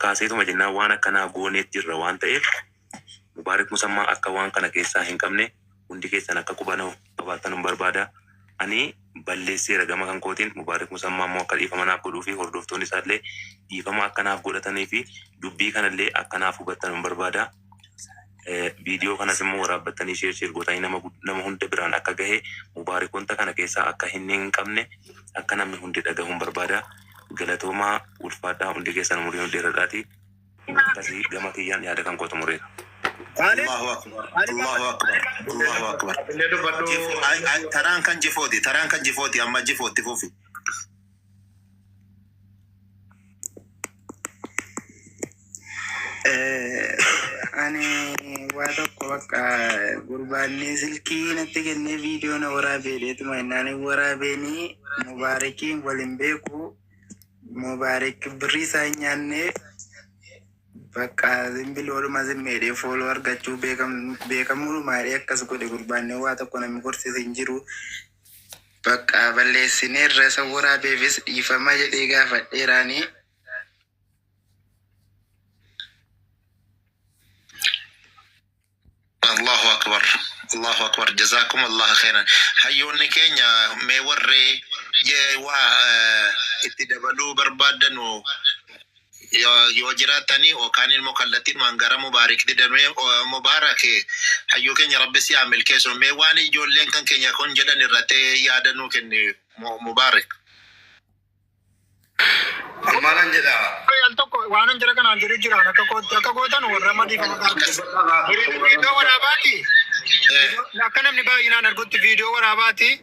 kaaseetuma jennaan waan akkanaa gooneet jirra waan ta'eef Mubaarak Musammaa akka waan kana keessaa hin qabne hundi keessan akka qubanoo qabaatan barbaada. Ani balleesseera gama kan kootiin Mubaarak Musammaa immoo akka dhiifama naaf godhuu fi hordoftoonni isaallee dhiifama akkanaaf godhatanii fi dubbii kanallee akkanaaf hubatan barbaada. Viidiyoo kanas immoo waraabbattanii sheer gootanii nama hunda biraan akka gahe Mubaarak wanta kana keessaa akka hin qabne akka namni hundi dhagahuun barbaada. Galatoomaa ulfaadhaa hundi keessan umurii hundeerradhaati. Akkasii gama kiyyaan yaada kan kootu mureera. Allahu akbar. Allahu akbar. Allahu akbar. Taraan kan jifooti amma jifooti fufi. Ani waa tokko bakka gurbaanni silkii natti kennee viidiyoo na waraabeedheetuma innaan waraabeeni Mubaarakiin waliin beeku Mubaarak birrii isaa hin nyaanne bakka zimbil walumaa zimmeedhee fooloo argachuu beekamuu maadhee akkas godhe gurbaanni waa tokko namni gorsiise hin jiru. Bakka balleessinee irra isa waraabeefis dhiifama jedhee gaafadheeraanii. Allahu akbar. Allahu akbar. Jazakum Allah khairan. Hayyoonni keenya mee warree itti dabaluu barbaadanu yoo jiraatanii yookaan immoo kallattiin waan gara Mubaarak didamee Mubaarak hayyoo keenya rabbi si haa milkeessu mee waan ijoolleen kan keenya kun jedhan irratti yaadannoo kenne Mubaarak. Maalan jedha. Tokko waan jira kanaan jira akka gootan warra madii kan viidiyoo waraabaati. Akka namni baay'inaan argutti viidiyoo waraabaati.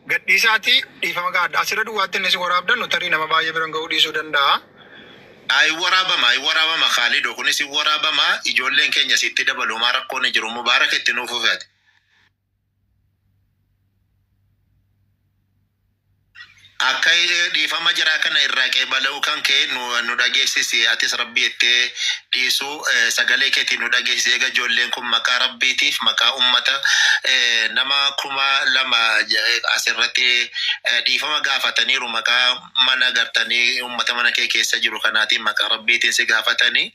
Gadhiisaati dhiifama gaadha. Asirra duwwaatti inni si waraabdan tarii nama baay'ee biran ga'uu dhiisuu danda'a. Ay waraabama Khaalido kunis waraabama ijoolleen keenya sitti dabalu maa rakkoon ni jiru Mubaarak itti nuuf ufate. Akka dhiifama jira kana irraa qeebaluu kan kee nu dhageessisi atis rabbi itti dhiisu sagalee keetiin nu dhageessisi eega ijoolleen kun maqaa rabbiitiif maqaa ummata nama 2,000 asirratti dhiifama gaafataniiru maqaa mana gartanii ummata mana kee keessa jiru kanaatiin maqaa rabbiitiin si gaafatanii.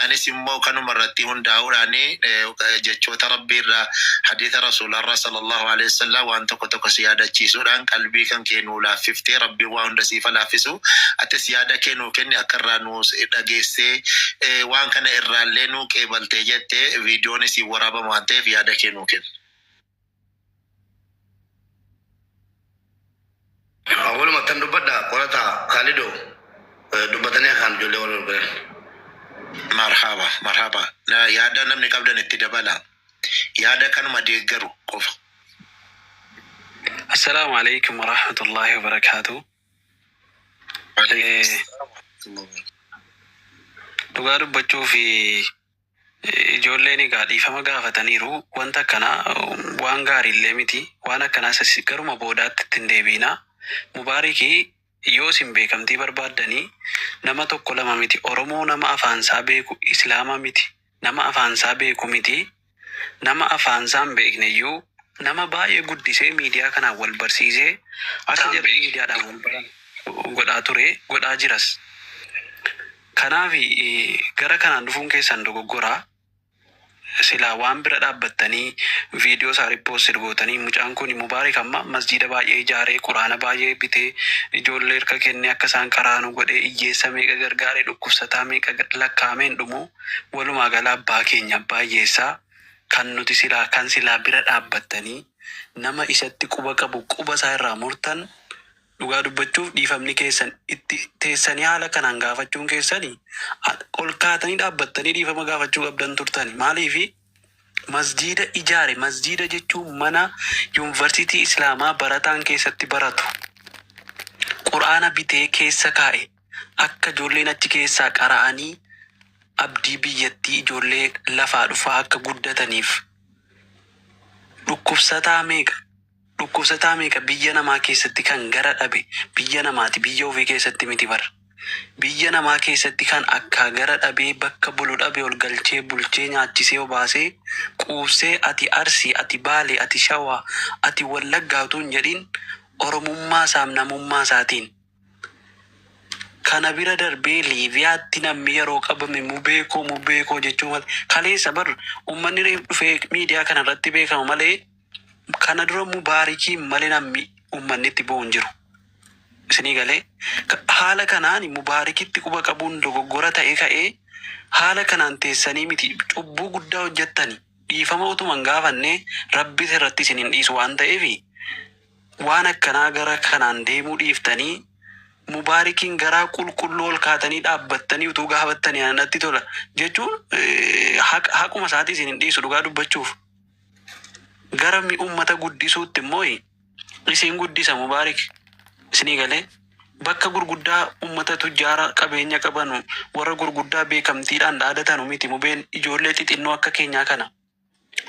Anis immoo kanuma irratti hundaa'uudhaani jechoota rabbiirraa hadiisa rasuularraa sallallahu alaihi wasallam waan tokko si yaadachiisuudhaan qalbii kan kee nuu laaffiftee rabbii waan hunda siif laaffisu atis yaada kee nuu kenni akka irraa nuu dhageessee waan kana irraallee nuu qeebaltee jettee viidiyoon si waraabamu waan ta'eef yaada kee nuu kenni. Walumaa tan dubbadha qorata Khaalido dubbatanii kan ijoollee wal gurguran. Marhaba. Yaada namni qabdan itti dabala. Yaada kanuma deeggaru qofa. Assalamu alaikum warahmatullahi wabarakatuh. Dhugaa dubbachuu fi ijoolleen egaa dhiifama gaafataniiru wanta kana waan gaariillee miti waan akkanaas garuma boodaatti ittiin deebiina. Mubaarikii yoo isin beekamtii barbaaddanii nama tokko lama miti Oromoo nama afaansaa beeku Islaama miti nama afaansaa beeku miti nama afaansaa hin beekneyyuu nama baay'ee guddisee miidiyaa kanaan wal barsiisee akka jarri miidiyaadhaan wal baran godhaa ture godhaa jiras. Kanaaf gara kanaan dhufuun keessan dogoggoraa. Silaa waan bira dhaabbattanii viidiyoo isaa riippoostii gootanii mucaan kun Mubaarak amma masjiida baay'ee ijaaree quraana baay'ee bitee ijoollee harka kennee akka isaan qaraanu godhee hiyyeessa meeqa gargaaree dhukkubsataa meeqa lakkaa'ameen dhumu walumaa gala abbaa keenya baay'eessaa kan nuti silaa bira dhaabbattanii nama isatti quba qabu quba isaa irraa murtan dhugaa dubbachuuf dhiifamni keessan itti teessanii haala kanaan gaafachuun keessanii ol kaatanii dhaabbattanii dhiifama gaafachuu qabdan turtani. Maaliifi masjiida ijaare masjiida jechuun mana yuunivarsiitii Islaamaa barataan keessatti baratu quraana bitee keessa kaa'e akka ijoolleen achi keessaa qara'anii abdii biyyattii ijoollee lafaa dhufaa akka guddataniif dhukkubsataa meeqa biyya namaa keessatti kan gara dhabe biyya namaati biyya ofii keessatti miti bara biyya namaa keessatti kan akka gara dhabee bakka bulu dhabe ol galchee bulchee nyaachisee obaasee quubsee ati Arsii ati Baalee ati Shawaa ati Wallaggaa utuu hin jedhin Oromummaa isaaf namummaa isaatiin kana bira darbee Liiviyaatti namni yeroo qabame mubeekoo jechuun malee kaleessa bar uummanni dhufee miidiyaa kana irratti beekama malee kana dura Mubaarikii malee namni uummanni itti bo'u hin jiru. Isinii galee haala kanaan Mubaarikitti quba qabuun dogoggora ta'ee ka'ee haala kanaan teessanii miti cubbuu guddaa hojjettani dhiifama utuman gaafanne Rabbi irratti isin hin dhiisu waan ta'eef waan akkanaa gara kanaan deemuu dhiiftanii Mubaarikiin garaa qulqulluu ol kaatanii dhaabbattanii utuu gaafattanii anatti tola jechuun haquma isaatii isin hin dhiisu dhugaa dubbachuuf gara uummata guddisuutti immoo isin guddisa Mubaarik isinii galee bakka gurguddaa uummata tujjaara qabeenya qabanu warra gurguddaa beekamtiidhaan dhaadatan miti mubeen ijoollee xixinnoo akka keenyaa kana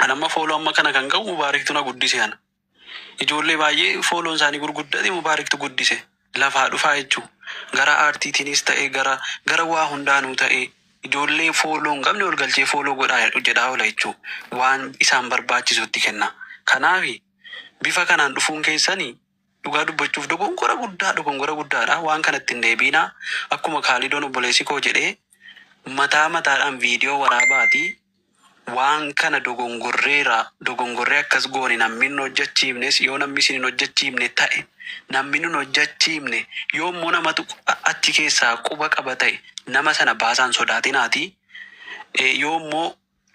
anamma fooloo amma kana kan qabu Mubaariktu na guddise ana ijoollee baay'ee fooloon isaanii gurguddate Mubaariktu guddise lafaa dhufaa jechuu gara aartiitiinis ta'e gara waa hundaanuu ta'e ijoollee fooloo hin qabne ol galchee fooloo jedhaa oola jechuu waan isaan barbaachisutti kenna. Kanaaf bifa kanaan dhufuun keessanii dhugaa dubbachuuf dogongora guddaadha waan kanatti hin deebiinaa akkuma Kaalidoon obboleessi koo jedhee mataadhaan viidiyoo waraabaati waan kana dogongorree akkas goone namni hin hojjechiifnes yoo namni isin hin hojjechiifne ta'e namni hin hojjechiifne yoo immoo namatu achi keessaa quba qaba ta'e nama sana baasaan sodaatinaati yoo immoo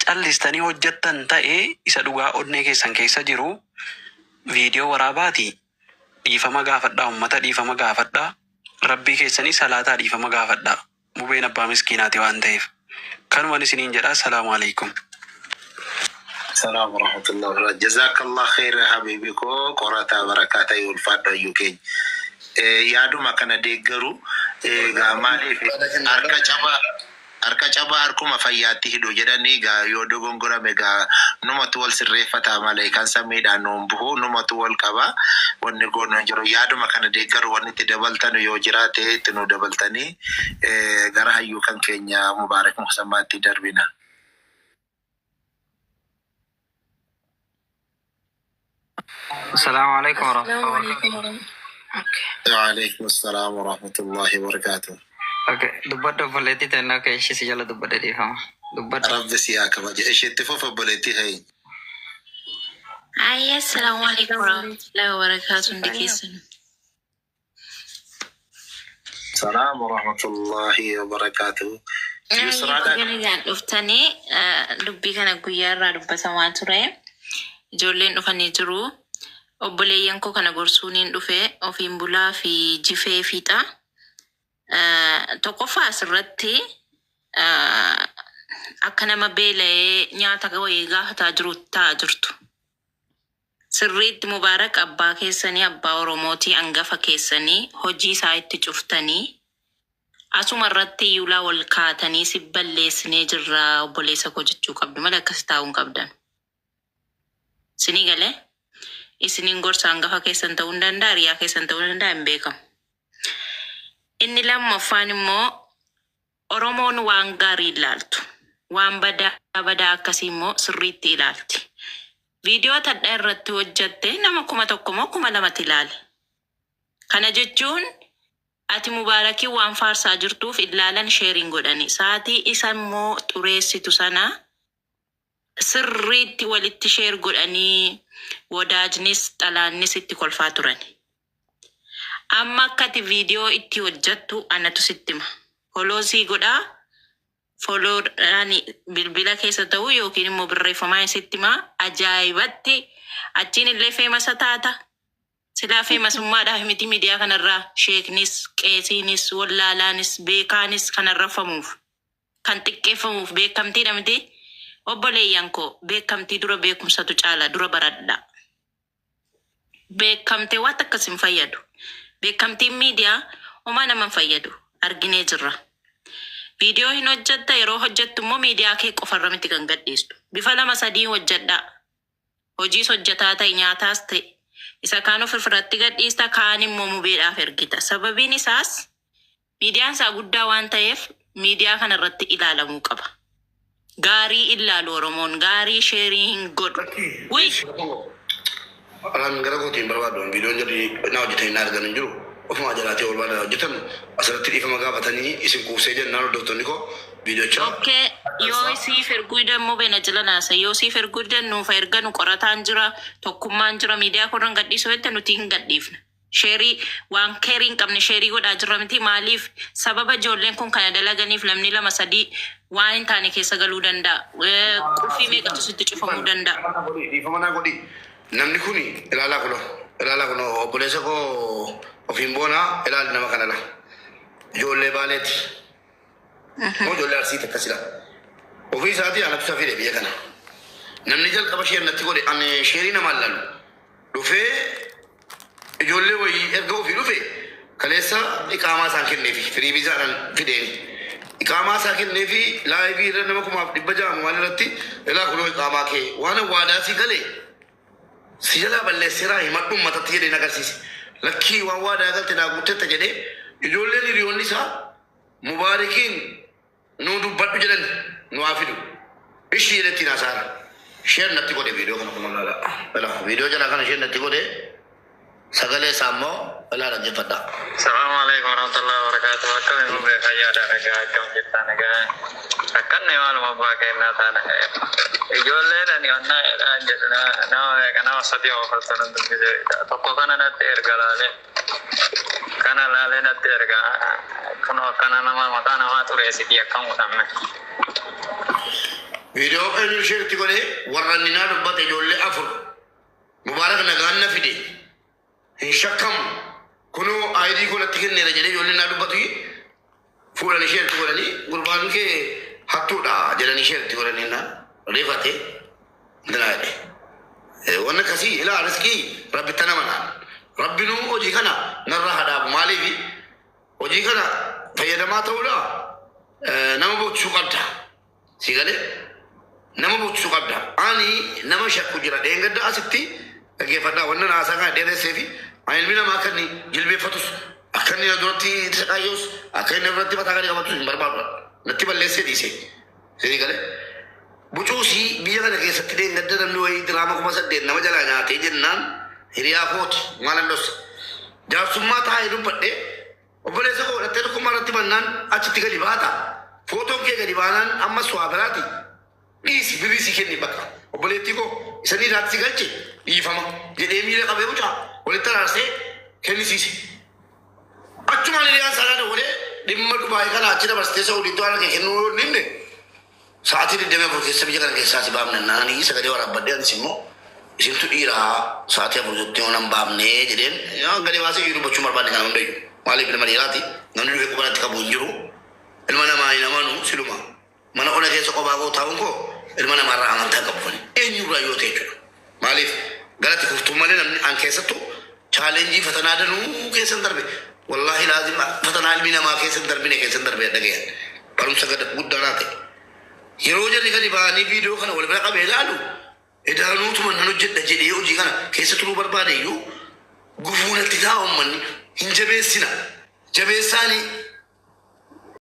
callistanii hojjettan ta'e isa dhugaa onnee keessan keessa jiru viidiyoo waraabaati dhiifama gaafadhaa uummata dhiifama gaafadhaa rabbii keessanii salaataa dhiifama gaafadhaa mubeen abbaa miskiinaati waan ta'eef kanumaan isiniin jedhaa assalaamu alaikum. السلام ورحمة الله وبركاته. جزاك الله خير حبيبي كو قرata بركاته يولفاد يوكي yaadu makana deeggaru maaliif harka cabaa harkuma fayyaatti hidhu jedhanii yoo dogongorame numatu wal sirreeffata malee kan samiidhaan nuun buhu numatu wal qaba wanni goonu hin jiru yaadu makana deeggaru wanni itti dabaltan yoo jiraate itti nu dabaltanii gara hayyuu kan keenya Mubaarak Muhammaditti darbina. السلام عليكم ورحمة الله وبركاته. وعليكم السلام ورحمة الله وبركاته. اوكي دبّر بوليتي تنا كيش سجل دبّر دي فهم دبّر رب سياك ما جاء شيء تفوف بوليتي هاي. السلام عليكم ورحمة الله وبركاته. دكيسن. السلام ورحمة الله وبركاته. يسرا دا. لفتني دبّي كنا قيارة دبّ سماتورة. Ijoolleen dhufanii jiru. Obboleeyyan koo kana gorsuuniin dhufe ofiin bulaa fi jifee fiixa. Tokkoffaa asirratti akka nama beela'ee nyaata wayii gaafataa ta'aa jirtu. Sirriitti Mubaarak abbaa keessanii abbaa Oromootii hangafa keessanii hojii isaa itti cuftanii asuma irratti yuulaa wal kaatanii si balleessinee jirra obboleessa koo jechuu qabdu malee akkas taa'uun qabdan. Sinii galee isiniin gorsa hangafa keessan ta'uu hin danda'a riyaa keessan ta'uu hin danda'a hin beekamu. Inni lammaffaan immoo Oromoon waan gaarii ilaaltu waan badaa akkasii immoo sirriitti ilaalti. Viidiyoo tadha irratti hojjatte nama 1,000 moo 2,000 ilaale. Kana jechuun ati Mubaarakii waan faarsaa jirtuuf ilaalan sheeriin godhani. Saatii isa immoo xureessitu sana sirriitti walitti sheer godhanii wadaajnis xalaannis itti kolfaa turani. Amma akkati viidiyoo itti hojjattu anatu sittima. Foloosii godhaa foloodhaani bilbila keessa ta'uu yookiin immoo birreeffamaa sittima ajaa'ibatti achiin illee feemasa taata. Silaa feemasummaadhaaf miti miidiyaa kanarraa sheeknis qeesiinis wallaalaanis beekaanis kan arrafamuuf kan xiqqeeffamuuf beekamtiidha miti. Obboleeyyan koo beekamtii dura beekumsatu caala dura baradha. Beekamtee waan akkas hin fayyadu. Beekamtiin miidiyaa homaa nama hin fayyadu arginee jirra. Viidiyoo hin hojjetta yeroo hojjettu immoo miidiyaa kee qofarra miti kan gadhiistu. Bifa 2-3 hojjedha. Hojiis hojjetaa ta'e nyaataas ta'e isa kaan ofirratti gadhiista kaan immoo mubeedhaaf ergita. Sababiin isaas miidiyaan isaa guddaa waan ta'eef miidiyaa kanarratti ilaalamuu qaba. Gaarii ilaalu Oromoon gaarii sheerii hin godhu. Wuy! Alam gara kootiin barbaadu viidiyoon jedhi na hojjetan hin argan hin jiru. ofuma jalaatee barbaada hojjetan asirratti dhiifama gaafatanii isin kuusee jennaan hordoftoonni koo viidiyoocha. Okkee yoo siif erguudan moo beena jala naasa yoo siif erguudan nuuf erga nu qorataan jira tokkummaan jira miidiyaa korran gadhiisu jette nuti hin gadhiifne. Sheerii waan keerii hin qabne sheerii godhaa jirra miti maaliif sababa ijoolleen kun kana dalaganiif namni 2-3 waan hin taane keessa galuu danda'a. Qulfii meeqatu sitti cufamuu danda'a. Dhiifama naa godhi. Namni kun ilaalaa kun obboleessa koo ofiin boonaa ilaali nama kanadha. Ijoollee baaleeti. Moo ijoollee arsiiti akkasidha. Ofii isaatii anatu safire biyya kana. Namni jalqaba sheernatti godhe ani sheerii namaan lalu. Dhufee ijoollee wayii erga ofii dhufe kaleessa iqaamaa isaan kenneefi firii biizaadhaan fideeni. Iqaamaa isaa kenneefi laayivii irra nama 600 waan irratti ilaa kunoo iqaamaa kee waan waadaa si galee si jalaa balleesseeraa himadhuun matatti jedhee agarsiise. Lakkii waan waadaa galte naa guuttetta jedhee ijoolleen hiriyoonni isaa mubaarikiin nuu dubbadhu jedhan nu haa fidu. Ishii jedhetti naasaara. Isheen natti godhe viidiyoo kana kun laala. Viidiyoo jalaa kana isheen natti godhe sagalee isaa immoo ilaala jeffadha. Assalamu alaikum warahmatullahi wabarakatuh. Akka min mubee fayyaa dalagaa akkam jirtan egaa akkanne maaluma abbaa kennaa taana ijoolleedhaan yonnaa jedhaan jedhu nama sadii ofarsanan dubbise tokko kana natti erga laalee kana laalee natti erga kunoo akkana nama mataa namaa xureessiti akkam godhamme. Viidiyoo eenyu isheetti godhee warra ninaa dubbate ijoollee 4 mubaarak nagaan na fide hin shakkamu kunoo aayidii kunatti kenneera jedhee ijoollee naa dubbatu fuudhan isheetti godhanii gurbaan kee hattuudha jedhanii isheetti godhanii na reefate dinaadhe waan akkasii ilaa riskii rabbi tana manaan rabbinuu hojii kana narraa hadhaabu maaliifi hojii kana fayyadamaa ta'uudha nama boqsuu qabda si galee nama boqsuu qabda ani nama shakku jira dheengadda asitti dhaggeeffadhaa wannan haasaa kana dheeresseefi ani ilmi namaa akka inni jilbeeffatus akka inni na duratti saqaayyus akka inni irratti mataa gadi qabatus hin barbaadu natti balleessee dhiise si galee bucuusii biyya kana keessatti dheengadda namni wayii diraama 8,000 nama jalaa nyaatee jennaan hiriyaa kooti maalan dhossa jaarsummaa taa'ee dubbadhe obboleessa koo dhattee tokkummaa irratti bannaan achitti gadi baata footoon kee gadi baanaan ammas waa biraati dhiisi birrii kenni bakka obboleettii koo isanii irraatti si galche dhiifama jedhee miila qabee bucaa walitti araarsee kennisiise achumaan hiriyaan saanaa dabalee dhimma Dubaayii kana achi dabarsitee Saudiitti waan kee kennuu yoo dhimne sa'aatii 24 keessa biyya kana keessaa si baafnannaanii sagalee waraabadhee anis immoo isintu dhiiraa sa'aatii 4 jettee waan baafnee jedheen gadi baasee yoo dubbachuu barbaanne kana hundayyuu maaliif ilma dhiiraati namni dhufee qubanatti qabu hin jiru ilma namaa hin amanu siluma mana ona keessa qophaa koo taa'uun koo ilma namaarraa amantaa qabu eenyurraa yoo ta'e jechuudha maaliif galati kuftuu malee namni an keessattu chaalenjii fatanaa danuu keessan darbe wallaahi laazim fatanaa ilmi namaa keessan darbine keessan darbe dhagayan barumsa guddaa ta'e yeroo jarri gadi ba'anii viidiyoo kana wal bira qabee ilaalu edaanuutuma nan hojjedha jedhee hojii kana keessa turuu barbaade iyyuu gufuunatti taa'u ummanni hin jabeessina jabeessaanii